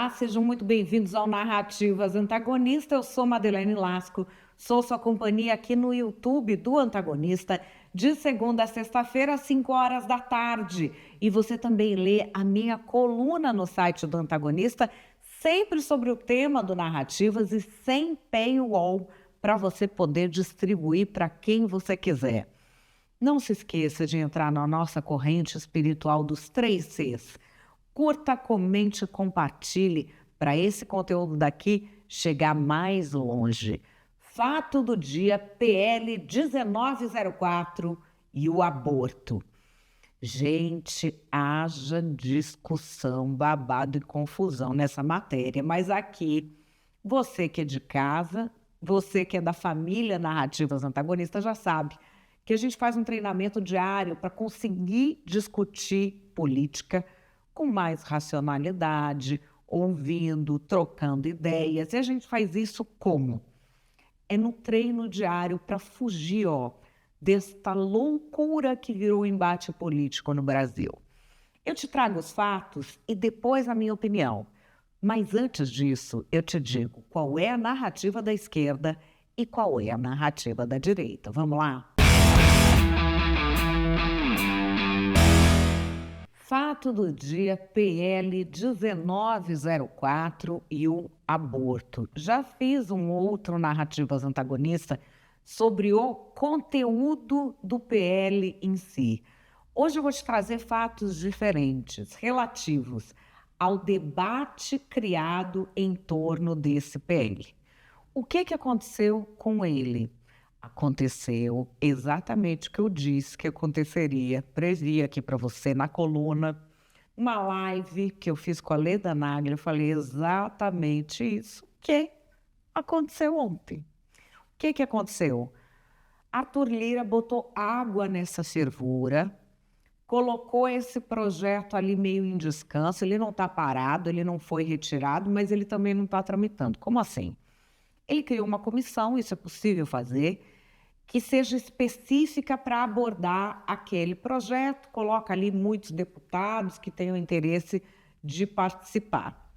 Olá, sejam muito bem-vindos ao Narrativas Antagonista. Eu sou Madeleine Lasco, sou sua companhia aqui no YouTube do Antagonista, de segunda a sexta-feira, às 5 horas da tarde. E você também lê a minha coluna no site do Antagonista, sempre sobre o tema do Narrativas e sem paywall, para você poder distribuir para quem você quiser. Não se esqueça de entrar na nossa corrente espiritual dos 3 Cs. Curta, comente, compartilhe para esse conteúdo daqui chegar mais longe. Fato do dia, PL 1904 e o aborto. Gente, haja discussão, babado e confusão nessa matéria, mas aqui, você que é de casa, você que é da família Narrativas Antagonistas já sabe que a gente faz um treinamento diário para conseguir discutir política com mais racionalidade, ouvindo, trocando ideias. E a gente faz isso como? É no treino diário para fugir, desta loucura que virou o embate político no Brasil. Eu te trago os fatos e depois a minha opinião. Mas antes disso, eu te digo qual é a narrativa da esquerda e qual é a narrativa da direita. Vamos lá? Fato do dia, PL 1904 e o aborto. Já fiz um outro Narrativas Antagonista sobre o conteúdo do PL em si. Hoje eu vou te trazer fatos diferentes, relativos ao debate criado em torno desse PL. O que aconteceu com ele? Aconteceu exatamente o que eu disse que aconteceria, previ aqui para você na coluna, uma live que eu fiz com a Leda Nagler, eu falei exatamente isso que aconteceu ontem. O que aconteceu? Arthur Lira botou água nessa fervura, colocou esse projeto ali meio em descanso, ele não está parado, ele não foi retirado, mas ele também não está tramitando. Como assim? Ele criou uma comissão, isso é possível fazer, que seja específica para abordar aquele projeto, coloca ali muitos deputados que tenham interesse de participar.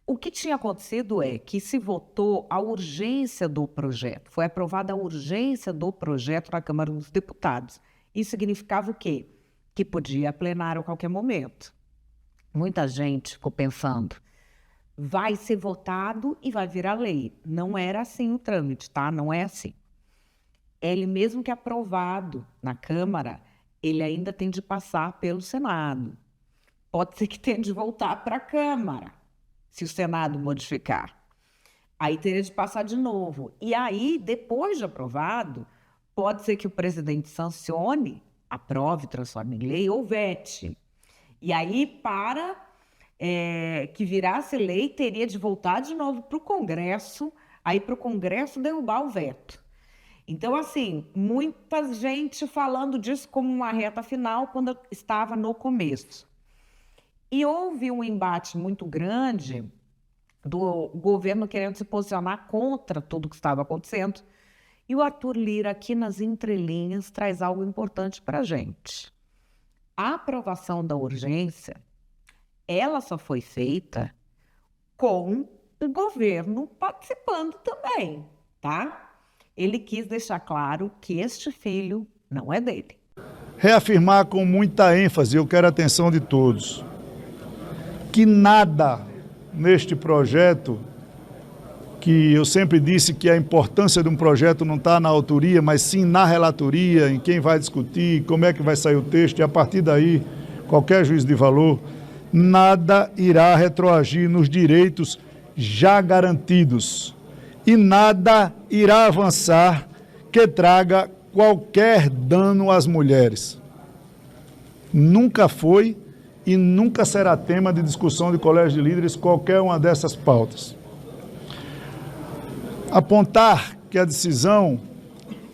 O que tinha acontecido é que se votou a urgência do projeto, foi aprovada a urgência do projeto na Câmara dos Deputados. Isso significava o quê? Que podia plenário a qualquer momento. Muita gente ficou pensando, vai ser votado e vai virar lei. Não era assim o trâmite, tá? Não é assim. Ele mesmo que aprovado na Câmara, ele ainda tem de passar pelo Senado. Pode ser que tenha de voltar para a Câmara, se o Senado modificar. Aí teria de passar de novo. E aí, depois de aprovado, pode ser que o presidente sancione, aprove, transforme em lei ou vete. E aí, para que virasse lei, teria de voltar de novo para o Congresso, aí para o Congresso derrubar o veto. Então, assim, muita gente falando disso como uma reta final quando eu estava no começo. E houve um embate muito grande do governo querendo se posicionar contra tudo que estava acontecendo. E o Arthur Lira, aqui nas entrelinhas, traz algo importante para a gente. A aprovação da urgência, ela só foi feita com o governo participando também, tá? Ele quis deixar claro que este filho não é dele. Reafirmar com muita ênfase, eu quero a atenção de todos, que nada neste projeto, que eu sempre disse que a importância de um projeto não está na autoria, mas sim na relatoria, em quem vai discutir, como é que vai sair o texto, e a partir daí, qualquer juízo de valor, nada irá retroagir nos direitos já garantidos. E nada irá avançar que traga qualquer dano às mulheres. Nunca foi e nunca será tema de discussão de colégio de líderes qualquer uma dessas pautas. Apontar que a decisão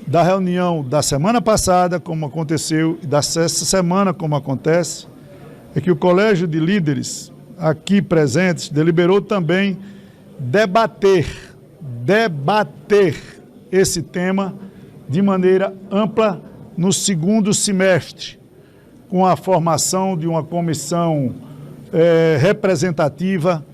da reunião da semana passada, como aconteceu, e dessa semana, como acontece, é que o colégio de líderes aqui presentes deliberou também debater esse tema de maneira ampla no segundo semestre, com a formação de uma comissão representativa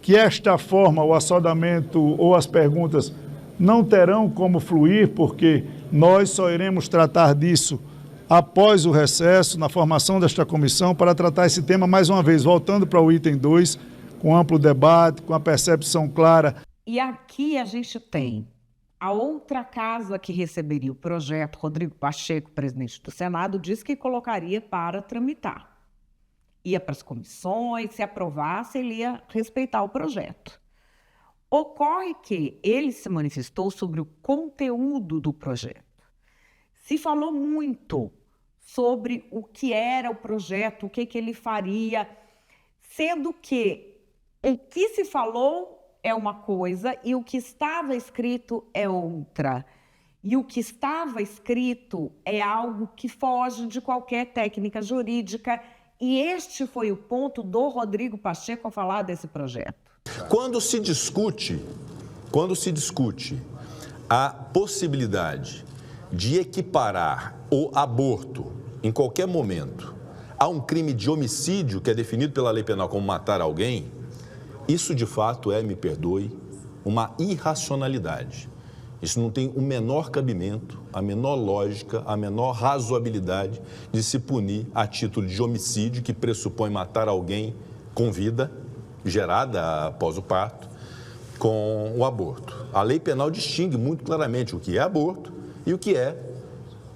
que esta forma, o assodamento ou as perguntas não terão como fluir, porque nós só iremos tratar disso após o recesso, na formação desta comissão, para tratar esse tema mais uma vez, voltando para o item 2, com amplo debate, com a percepção clara. E aqui a gente tem a outra casa que receberia o projeto, Rodrigo Pacheco, presidente do Senado, disse que colocaria para tramitar. Ia para as comissões, se aprovasse, ele ia respeitar o projeto. Ocorre que ele se manifestou sobre o conteúdo do projeto. Se falou muito sobre o que era o projeto, o que ele faria, sendo que o que se falou é uma coisa e o que estava escrito é outra. E o que estava escrito é algo que foge de qualquer técnica jurídica. E este foi o ponto do Rodrigo Pacheco ao falar desse projeto. Quando se discute a possibilidade de equiparar o aborto em qualquer momento a um crime de homicídio, que é definido pela lei penal como matar alguém, isso de fato é, me perdoe, uma irracionalidade. Isso não tem o menor cabimento, a menor lógica, a menor razoabilidade de se punir a título de homicídio, que pressupõe matar alguém com vida, gerada após o parto, com o aborto. A lei penal distingue muito claramente o que é aborto e o que é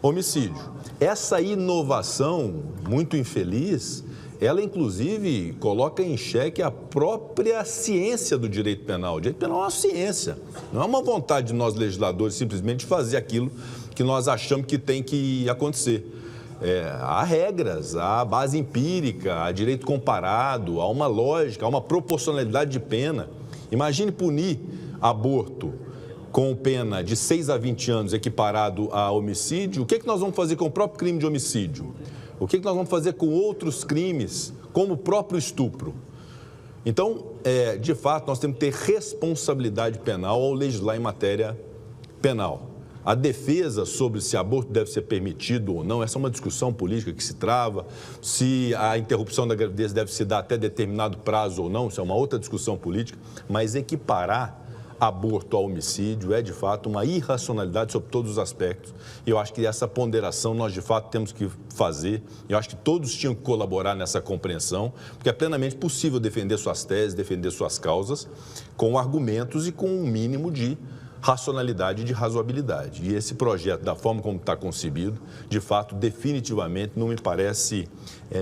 homicídio. Essa inovação muito infeliz, ela inclusive coloca em xeque a própria ciência do direito penal. O direito penal é uma ciência, não é uma vontade de nós legisladores simplesmente fazer aquilo que nós achamos que tem que acontecer. Há regras, há base empírica, há direito comparado, há uma lógica, há uma proporcionalidade de pena. Imagine punir aborto com pena de 6 a 20 anos equiparado a homicídio. O que nós vamos fazer com o próprio crime de homicídio? O que nós vamos fazer com outros crimes, como o próprio estupro? Então, de fato, nós temos que ter responsabilidade penal ao legislar em matéria penal. A defesa sobre se aborto deve ser permitido ou não, essa é uma discussão política que se trava. Se a interrupção da gravidez deve se dar até determinado prazo ou não, isso é uma outra discussão política. Mas equiparar aborto ao homicídio é, de fato, uma irracionalidade sobre todos os aspectos. E eu acho que essa ponderação nós, de fato, temos que fazer. Eu acho que todos tinham que colaborar nessa compreensão, porque é plenamente possível defender suas teses, defender suas causas, com argumentos e com um mínimo de racionalidade e de razoabilidade. E esse projeto, da forma como está concebido, de fato, definitivamente não me parece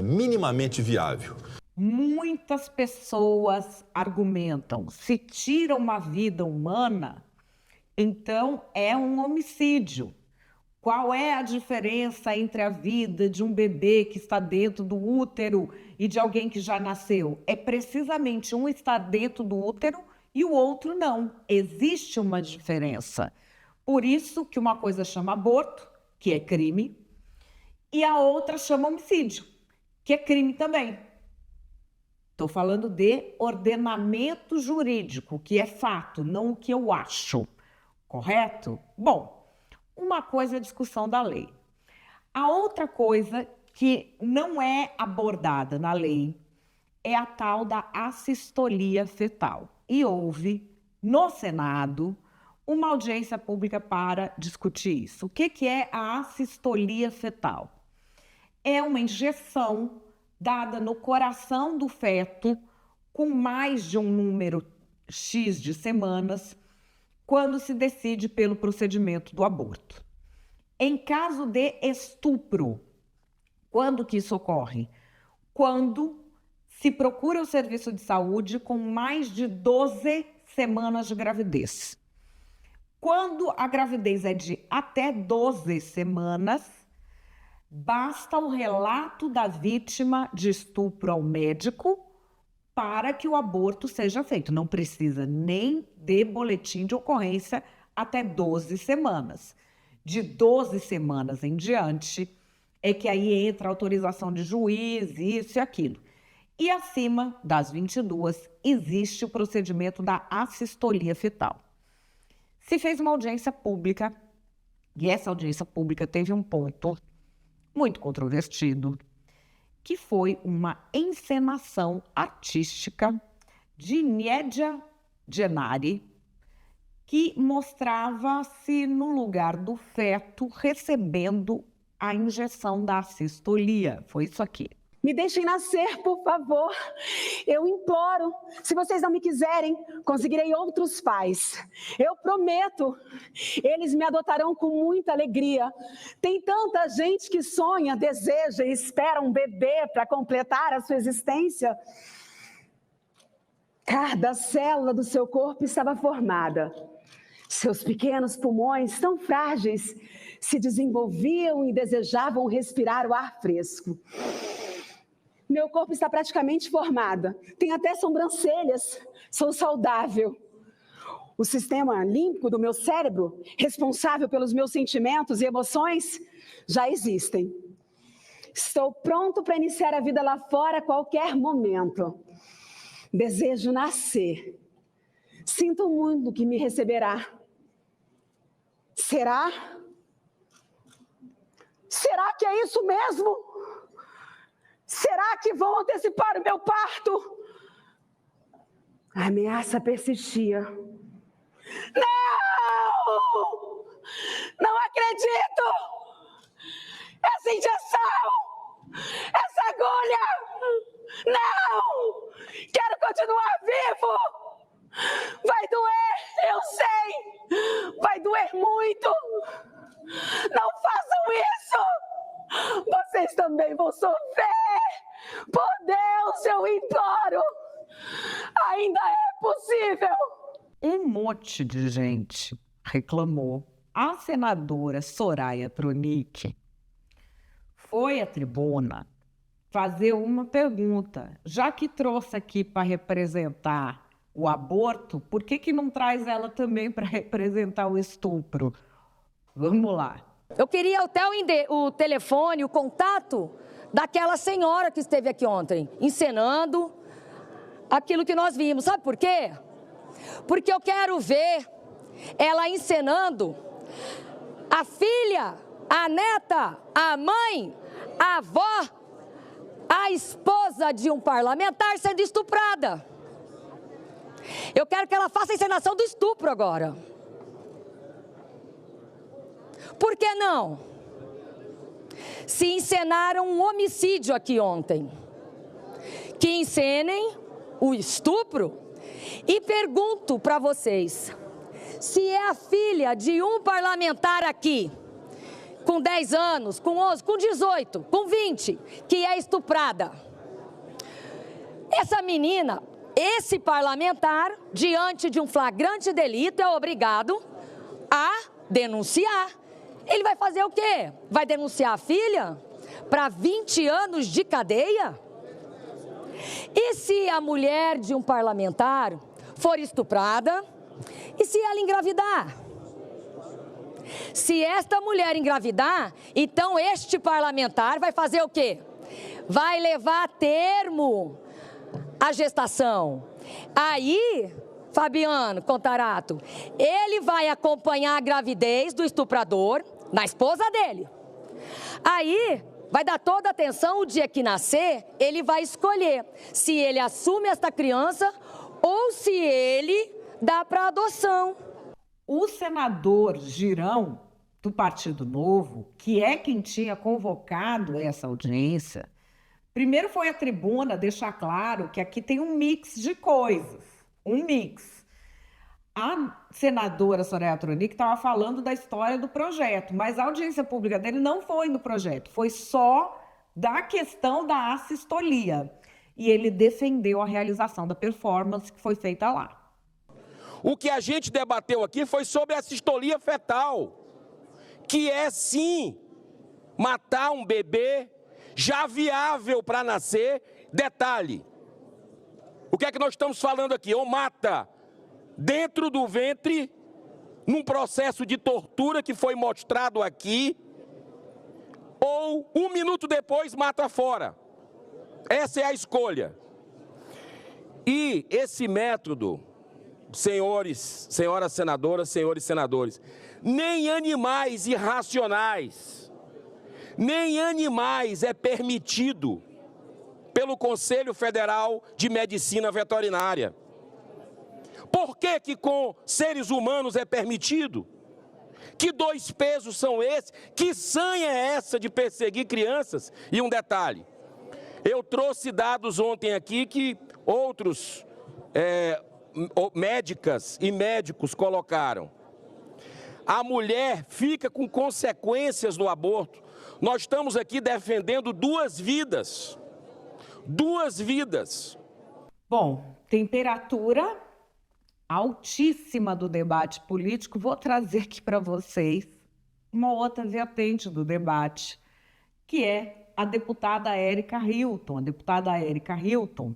minimamente viável. Muitas pessoas argumentam, se tira uma vida humana, então é um homicídio. Qual é a diferença entre a vida de um bebê que está dentro do útero e de alguém que já nasceu? É precisamente um estar dentro do útero e o outro não. Existe uma diferença. Por isso que uma coisa chama aborto, que é crime, e a outra chama homicídio, que é crime também. Estou falando de ordenamento jurídico, que é fato, não o que eu acho. Correto? Bom, uma coisa é a discussão da lei. A outra coisa que não é abordada na lei é a tal da assistolia fetal. E houve, no Senado, uma audiência pública para discutir isso. O que é a assistolia fetal? É uma injeção dada no coração do feto com mais de um número X de semanas, quando se decide pelo procedimento do aborto. Em caso de estupro, quando que isso ocorre? Quando se procura o serviço de saúde com mais de 12 semanas de gravidez. Quando a gravidez é de até 12 semanas, basta o relato da vítima de estupro ao médico para que o aborto seja feito. Não precisa nem de boletim de ocorrência até 12 semanas. De 12 semanas em diante é que aí entra a autorização de juiz, isso e aquilo. E acima das 22 existe o procedimento da assistolia fetal. Se fez uma audiência pública, e essa audiência pública teve um ponto muito controvertido, que foi uma encenação artística de Nédia Gennari, que mostrava-se no lugar do feto recebendo a injeção da assistolia. Foi isso aqui. Me deixem nascer, por favor. Eu imploro. Se vocês não me quiserem, conseguirei outros pais. Eu prometo. Eles me adotarão com muita alegria. Tem tanta gente que sonha, deseja e espera um bebê para completar a sua existência. Cada célula do seu corpo estava formada. Seus pequenos pulmões, tão frágeis, se desenvolviam e desejavam respirar o ar fresco. Meu corpo está praticamente formado. Tenho até sobrancelhas. Sou saudável. O sistema límbico do meu cérebro, responsável pelos meus sentimentos e emoções, já existem. Estou pronto para iniciar a vida lá fora a qualquer momento. Desejo nascer. Sinto o mundo que me receberá. Será? Será que é isso mesmo? Será que vão antecipar o meu parto? A ameaça persistia. Não! Não acredito! Essa injeção! Essa agulha! Não! Quero continuar vivo! Vai doer, eu sei! Vai doer muito! Não façam isso! Vocês também vão sofrer! Por Deus, eu imploro! Ainda é possível! Um monte de gente reclamou. A senadora Soraya Tronic foi à tribuna fazer uma pergunta. Já que trouxe aqui para representar o aborto, por que não traz ela também para representar o estupro? Vamos lá. Eu queria até o telefone, o contato daquela senhora que esteve aqui ontem, encenando aquilo que nós vimos. Sabe por quê? Porque eu quero ver ela encenando a filha, a neta, a mãe, a avó, a esposa de um parlamentar sendo estuprada. Eu quero que ela faça a encenação do estupro agora. Por que não? Se encenaram um homicídio aqui ontem, que encenem o estupro. E pergunto para vocês, se é a filha de um parlamentar aqui, com 10 anos, com 11, com 18, com 20, que é estuprada, essa menina, esse parlamentar, diante de um flagrante delito, é obrigado a denunciar. Ele vai fazer o quê? Vai denunciar a filha para 20 anos de cadeia? E se a mulher de um parlamentar for estuprada? E se ela engravidar? Se esta mulher engravidar, então este parlamentar vai fazer o quê? Vai levar a termo a gestação. Aí, Fabiano Contarato, ele vai acompanhar a gravidez do estuprador na esposa dele. Aí, vai dar toda a atenção, o dia que nascer, ele vai escolher se ele assume esta criança ou se ele dá para adoção. O senador Girão, do Partido Novo, que é quem tinha convocado essa audiência, primeiro foi à tribuna deixar claro que aqui tem um mix de coisas, um mix. A senadora Soraya Tronic estava falando da história do projeto, mas a audiência pública dele não foi no projeto, foi só da questão da assistolia. E ele defendeu a realização da performance que foi feita lá. O que a gente debateu aqui foi sobre a assistolia fetal, que é sim matar um bebê já viável para nascer. Detalhe, o que é que nós estamos falando aqui? Ou mata dentro do ventre, num processo de tortura que foi mostrado aqui, ou 1 minuto depois mata fora. Essa é a escolha. E esse método, senhores, senhoras senadoras, senhores senadores, nem animais irracionais, nem animais é permitido pelo Conselho Federal de Medicina Veterinária. Por que que com seres humanos é permitido? Que dois pesos são esses? Que sanha é essa de perseguir crianças? E um detalhe, eu trouxe dados ontem aqui que outros médicas e médicos colocaram. A mulher fica com consequências do aborto. Nós estamos aqui defendendo duas vidas. Duas vidas. Bom, temperatura altíssima do debate político. Vou trazer aqui para vocês uma outra vertente do debate, que é a deputada Érica Hilton. A deputada Érica Hilton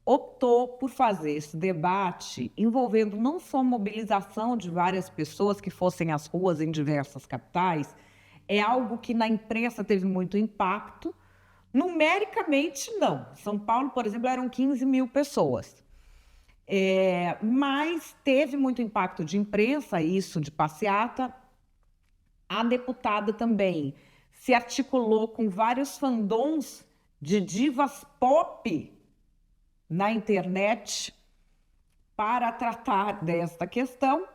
optou por fazer esse debate envolvendo não só a mobilização de várias pessoas que fossem às ruas em diversas capitais, é algo que na imprensa teve muito impacto. Numericamente, não. São Paulo, por exemplo, eram 15 mil pessoas. Mas teve muito impacto de imprensa, isso, de passeata. A deputada também se articulou com vários fandoms de divas pop na internet para tratar desta questão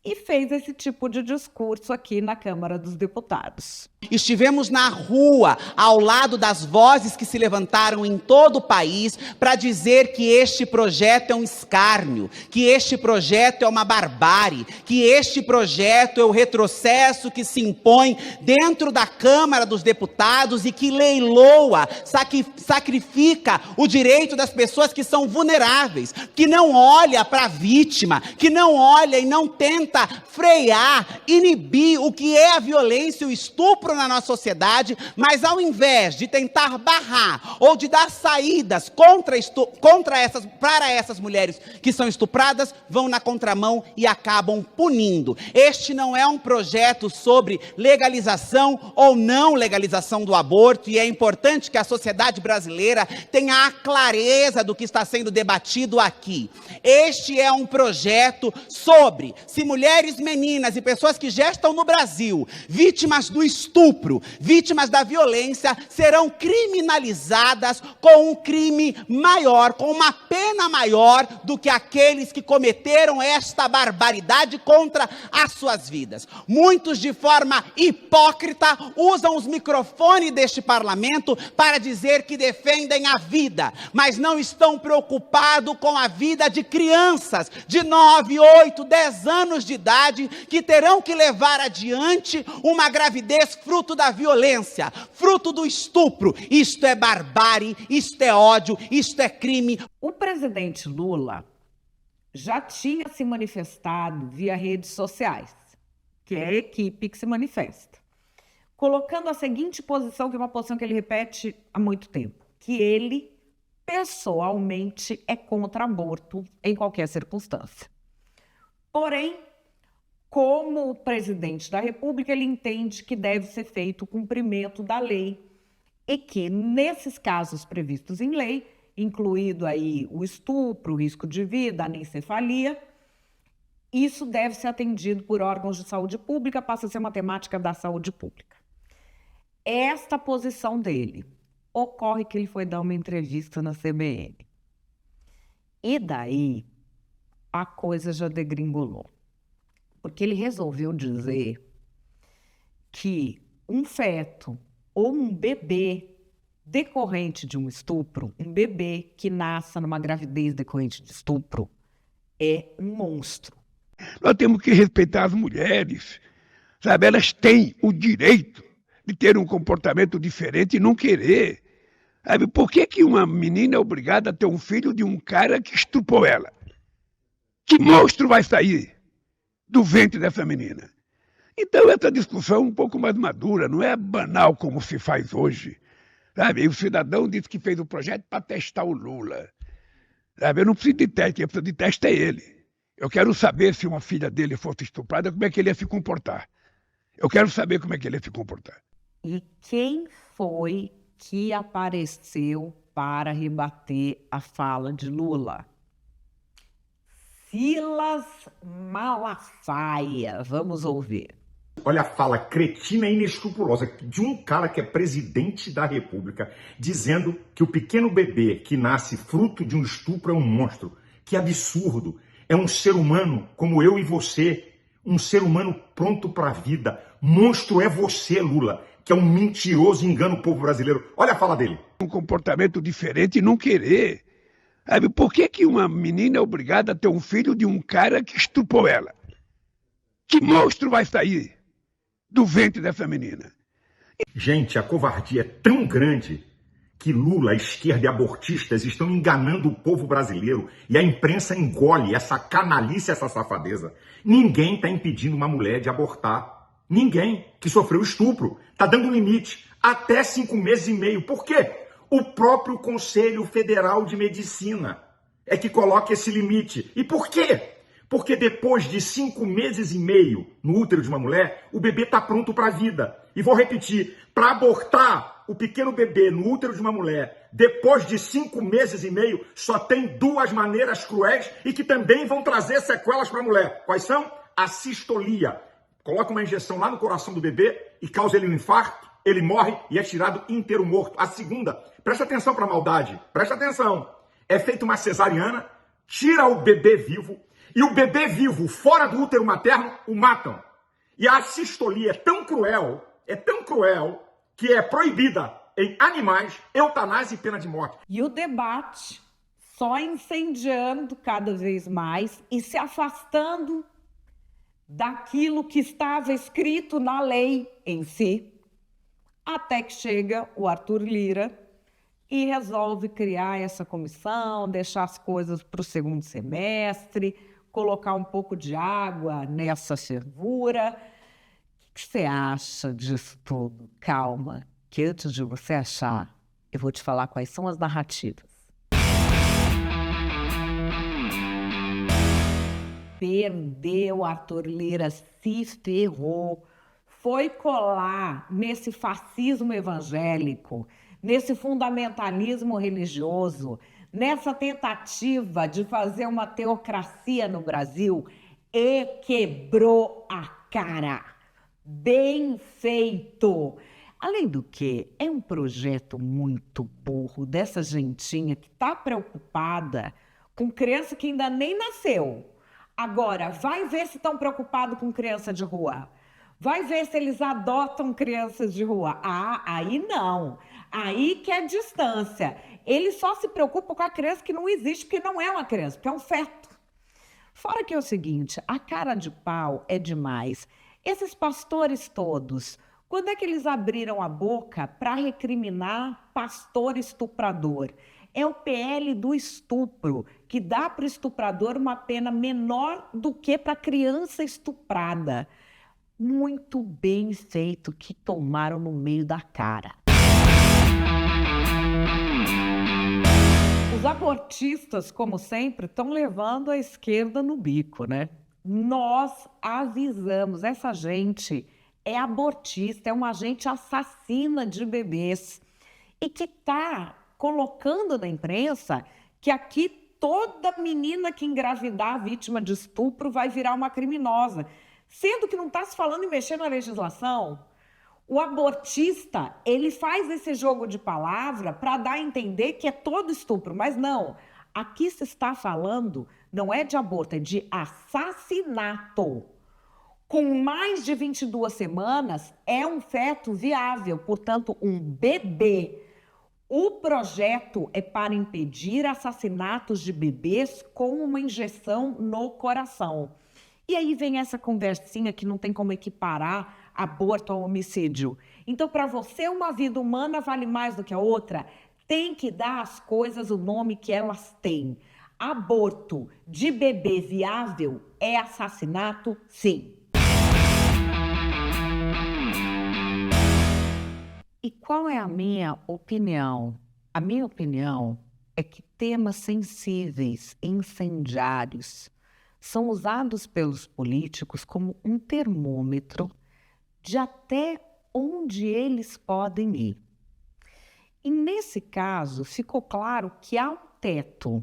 e fez esse tipo de discurso aqui na Câmara dos Deputados. Estivemos na rua, ao lado das vozes que se levantaram em todo o país para dizer que este projeto é um escárnio, que este projeto é uma barbárie, que este projeto é o retrocesso que se impõe dentro da Câmara dos Deputados e que leiloa, sacrifica o direito das pessoas que são vulneráveis, que não olha para a vítima, que não olha e não tenta frear, inibir o que é a violência e o estupro na nossa sociedade, mas ao invés de tentar barrar ou de dar saídas para essas mulheres que são estupradas, vão na contramão e acabam punindo. Este não é um projeto sobre legalização ou não legalização do aborto, e é importante que a sociedade brasileira tenha a clareza do que está sendo debatido aqui. Este é um projeto sobre se mulheres, meninas e pessoas que já estão no Brasil, vítimas do estupro, vítimas da violência, serão criminalizadas com um crime maior, com uma pena maior do que aqueles que cometeram esta barbaridade contra as suas vidas. Muitos, de forma hipócrita, usam os microfones deste parlamento para dizer que defendem a vida, mas não estão preocupados com a vida de crianças de 9, 8, 10 anos de idade que terão que levar adiante uma gravidez fruto da violência, fruto do estupro. Isto é barbárie, isto é ódio, isto é crime. O presidente Lula já tinha se manifestado via redes sociais, que é a equipe que se manifesta, colocando a seguinte posição, que é uma posição que ele repete há muito tempo, que ele pessoalmente é contra aborto em qualquer circunstância. Porém, como presidente da República, ele entende que deve ser feito o cumprimento da lei e que, nesses casos previstos em lei, incluído aí o estupro, o risco de vida, a anencefalia, isso deve ser atendido por órgãos de saúde pública, passa a ser uma temática da saúde pública. Esta posição dele ocorre que ele foi dar uma entrevista na CBN. E daí a coisa já degringolou. Porque ele resolveu dizer que um feto ou um bebê decorrente de um estupro, um bebê que nasça numa gravidez decorrente de estupro, é um monstro. Nós temos que respeitar as mulheres, sabe? Elas têm o direito de ter um comportamento diferente e não querer. Sabe? Por que uma menina é obrigada a ter um filho de um cara que estuprou ela? Que monstro vai sair do ventre dessa menina? Então essa discussão é um pouco mais madura, não é banal como se faz hoje. Sabe? E o cidadão disse que fez o projeto para testar o Lula. Sabe? Eu não preciso de teste, quem precisa de teste é ele. Eu quero saber se uma filha dele fosse estuprada, como é que ele ia se comportar. Eu quero saber como é que ele ia se comportar. E quem foi que apareceu para rebater a fala de Lula? Silas Malafaia. Vamos ouvir. Olha a fala cretina e inescrupulosa de um cara que é presidente da República, dizendo que o pequeno bebê que nasce fruto de um estupro é um monstro. Que absurdo! é um ser humano como eu e você, um ser humano pronto para a vida. Monstro é você, Lula, que é um mentiroso e engana o povo brasileiro. Olha a fala dele. Um comportamento diferente e não querer. Sabe, por que uma menina é obrigada a ter um filho de um cara que estuprou ela? Que monstro vai sair do ventre dessa menina? Gente, a covardia é tão grande que Lula, a esquerda e abortistas estão enganando o povo brasileiro e a imprensa engole essa canalice, essa safadeza. Ninguém está impedindo uma mulher de abortar. Ninguém que sofreu estupro. Está dando limite. Até 5 meses e meio. Por quê? O próprio Conselho Federal de Medicina é que coloca esse limite. E por quê? Porque depois de 5 meses e meio no útero de uma mulher, o bebê está pronto para a vida. E vou repetir, para abortar o pequeno bebê no útero de uma mulher, depois de 5 meses e meio, só tem 2 maneiras cruéis e que também vão trazer sequelas para a mulher. Quais são? A cistolia. Coloca uma injeção lá no coração do bebê e causa ele um infarto, ele morre e é tirado inteiro morto. A segunda, presta atenção para a maldade, presta atenção. É feita uma cesariana, tira o bebê vivo, e o bebê vivo, fora do útero materno, o matam. E a cistolia é tão cruel, que é proibida em animais, eutanásia e pena de morte. E o debate só incendiando cada vez mais e se afastando daquilo que estava escrito na lei em si, até que chega o Arthur Lira e resolve criar essa comissão, deixar as coisas para o segundo semestre, colocar um pouco de água nessa fervura. O que você acha disso tudo? Calma, que antes de você achar, eu vou te falar quais são as narrativas. Perdeu, Arthur Lira se ferrou, foi colar nesse fascismo evangélico, nesse fundamentalismo religioso, nessa tentativa de fazer uma teocracia no Brasil e quebrou a cara. Bem feito! Além do que, é um projeto muito burro dessa gentinha que está preocupada com criança que ainda nem nasceu. Agora, vai ver se estão preocupados com criança de rua. Vai ver se eles adotam crianças de rua. Ah, aí não. Aí que é distância. Eles só se preocupam com a criança que não existe, porque não é uma criança, porque é um feto. Fora que é o seguinte, a cara de pau é demais. Esses pastores todos, quando é que eles abriram a boca para recriminar pastor estuprador? É o PL do estupro, que dá para o estuprador uma pena menor do que para a criança estuprada. Muito bem feito, que tomaram no meio da cara. Os abortistas, como sempre, estão levando a esquerda no bico, né? Nós avisamos, essa gente é abortista, é uma gente assassina de bebês e que está colocando na imprensa que aqui toda menina que engravidar vítima de estupro vai virar uma criminosa, sendo que não está se falando em mexer na legislação. O abortista, ele faz esse jogo de palavra para dar a entender que é todo estupro, mas não. Aqui se está falando, não é de aborto, é de assassinato. Com mais de 22 semanas, é um feto viável, portanto, um bebê. O projeto é para impedir assassinatos de bebês com uma injeção no coração. E aí vem essa conversinha que não tem como equiparar aborto ao homicídio. Então, para você, uma vida humana vale mais do que a outra? Tem que dar às coisas o nome que elas têm. Aborto de bebê viável é assassinato, sim. E qual é a minha opinião? A minha opinião é que temas sensíveis, incendiários, são usados pelos políticos como um termômetro de até onde eles podem ir. E nesse caso, ficou claro que há um teto,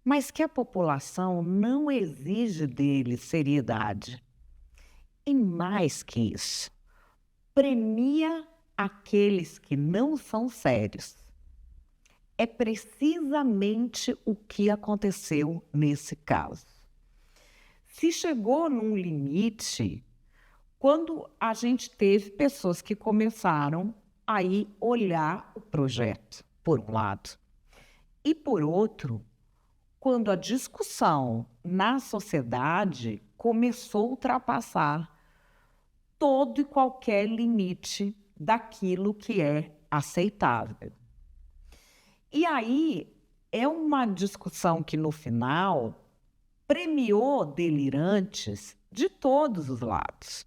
mas que a população não exige deles seriedade. E mais que isso, premia aqueles que não são sérios. É precisamente o que aconteceu nesse caso. se chegou num limite quando a gente teve pessoas que começaram a olhar o projeto, por um lado. E, por outro, quando a discussão na sociedade começou a ultrapassar todo e qualquer limite daquilo que é aceitável. E aí é uma discussão que, no final, premiou delirantes de todos os lados.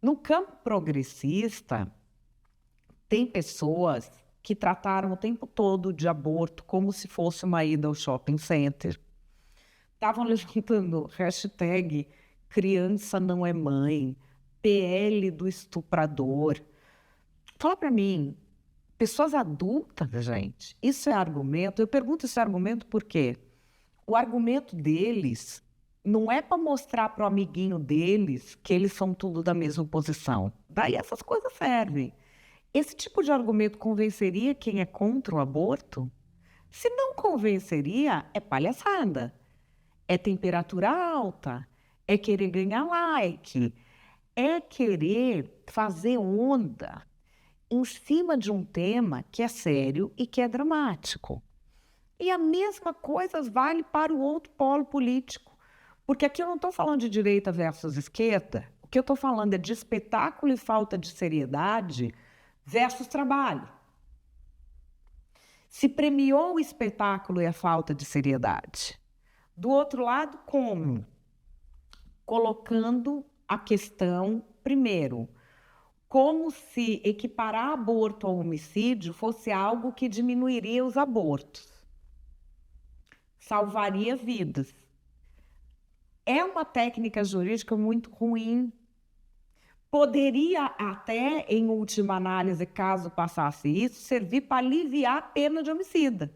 No campo progressista, tem pessoas que trataram o tempo todo de aborto como se fosse uma ida ao shopping center. Estavam levantando hashtag criança não é mãe, PL do estuprador. Fala para mim, pessoas adultas, gente, isso é argumento? Eu pergunto esse argumento por quê? O argumento deles não é para mostrar para o amiguinho deles que eles são tudo da mesma posição. Daí essas coisas servem. Esse tipo de argumento convenceria quem é contra o aborto? Se não convenceria, é palhaçada. É temperatura alta, é querer ganhar like, é querer fazer onda em cima de um tema que é sério e que é dramático. E a mesma coisa vale para o outro polo político. Porque aqui eu não estou falando de direita versus esquerda. O que eu estou falando é de espetáculo e falta de seriedade versus trabalho. Se premiou o espetáculo e a falta de seriedade. Do outro lado, como? Colocando a questão, primeiro, como se equiparar aborto ao homicídio fosse algo que diminuiria os abortos, salvaria vidas. É uma técnica jurídica muito ruim. Poderia até, em última análise, caso passasse isso, servir para aliviar a pena de homicida.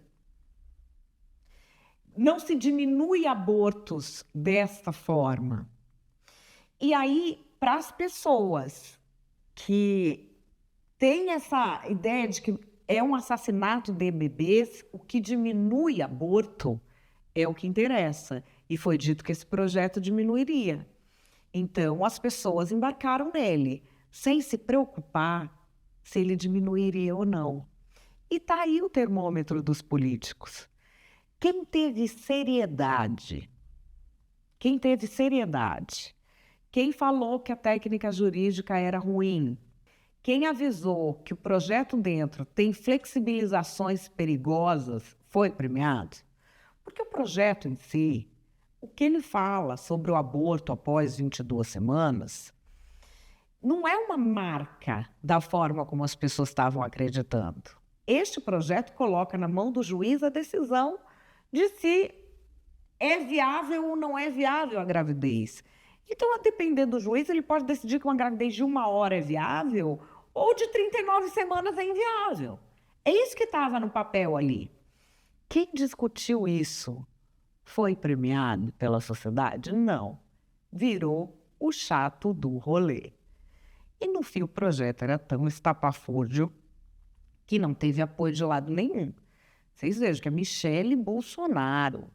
Não se diminui abortos desta forma. E aí, para as pessoas que têm essa ideia de que é um assassinato de bebês, o que diminui aborto é o que interessa. E foi dito que esse projeto diminuiria. Então, as pessoas embarcaram nele, sem se preocupar se ele diminuiria ou não. E está aí o termômetro dos políticos. Quem teve seriedade? Quem falou que a técnica jurídica era ruim? Quem avisou que o projeto dentro tem flexibilizações perigosas foi premiado? Porque o projeto em si, o que ele fala sobre o aborto após 22 semanas, não é uma marca da forma como as pessoas estavam acreditando. Este projeto coloca na mão do juiz a decisão de se é viável ou não é viável a gravidez. Então, a depender do juiz, ele pode decidir que uma gravidez de 1 hora é viável ou de 39 semanas é inviável. É isso que estava no papel ali. Quem discutiu isso foi premiado pela sociedade? Não. Virou o chato do rolê. E no fim o projeto era tão estapafúrdio que não teve apoio de lado nenhum. Vocês vejam que a Michele Bolsonaro,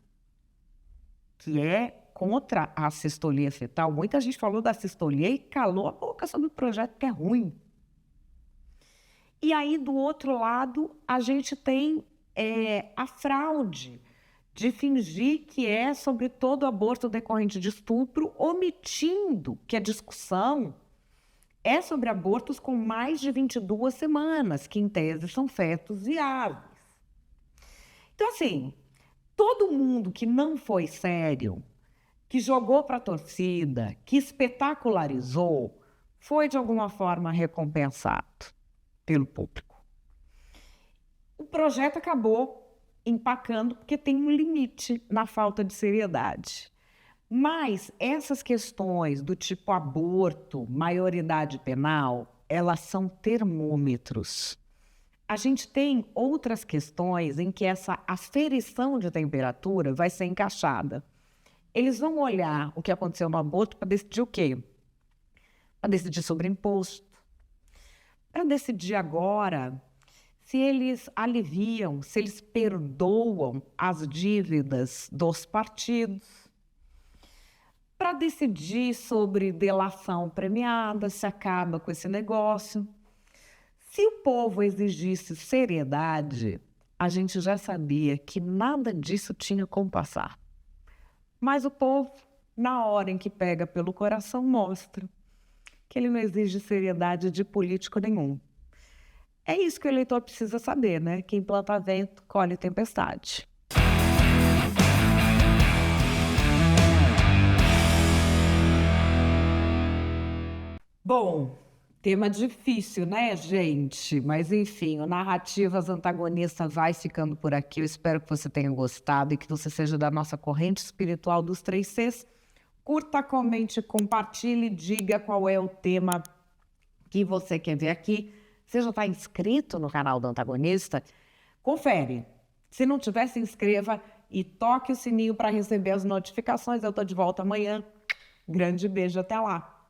que é contra a assistolia fetal, muita gente falou da assistolia e calou a boca sobre o projeto que é ruim. E aí, do outro lado, a gente tem a fraude de fingir que é sobre todo aborto decorrente de estupro, omitindo que a discussão é sobre abortos com mais de 22 semanas, que em tese são fetos viáveis. Então, assim, todo mundo que não foi sério, que jogou para a torcida, que espetacularizou, foi de alguma forma recompensado pelo público. O projeto acabou empacando porque tem um limite na falta de seriedade. Mas essas questões do tipo aborto, maioridade penal, elas são termômetros. A gente tem outras questões em que essa aferição de temperatura vai ser encaixada. Eles vão olhar o que aconteceu no aborto para decidir o quê? Para decidir sobre imposto. Para decidir agora se eles aliviam, se eles perdoam as dívidas dos partidos. para decidir sobre delação premiada, se acaba com esse negócio. Se o povo exigisse seriedade, a gente já sabia que nada disso tinha como passar. Mas o povo, na hora em que pega pelo coração, mostra que ele não exige seriedade de político nenhum. É isso que o eleitor precisa saber, né? Quem planta vento, colhe tempestade. Bom, tema difícil, né, gente? Mas, enfim, o Narrativas Antagonistas vai ficando por aqui. Eu espero que você tenha gostado e que você seja da nossa corrente espiritual dos 3 Cs. Curta, comente, compartilhe, diga qual é o tema que você quer ver aqui. Você já está inscrito no canal do Antagonista? Confere. Se não tiver, se inscreva e toque o sininho para receber as notificações. Eu estou de volta amanhã. Grande beijo, até lá.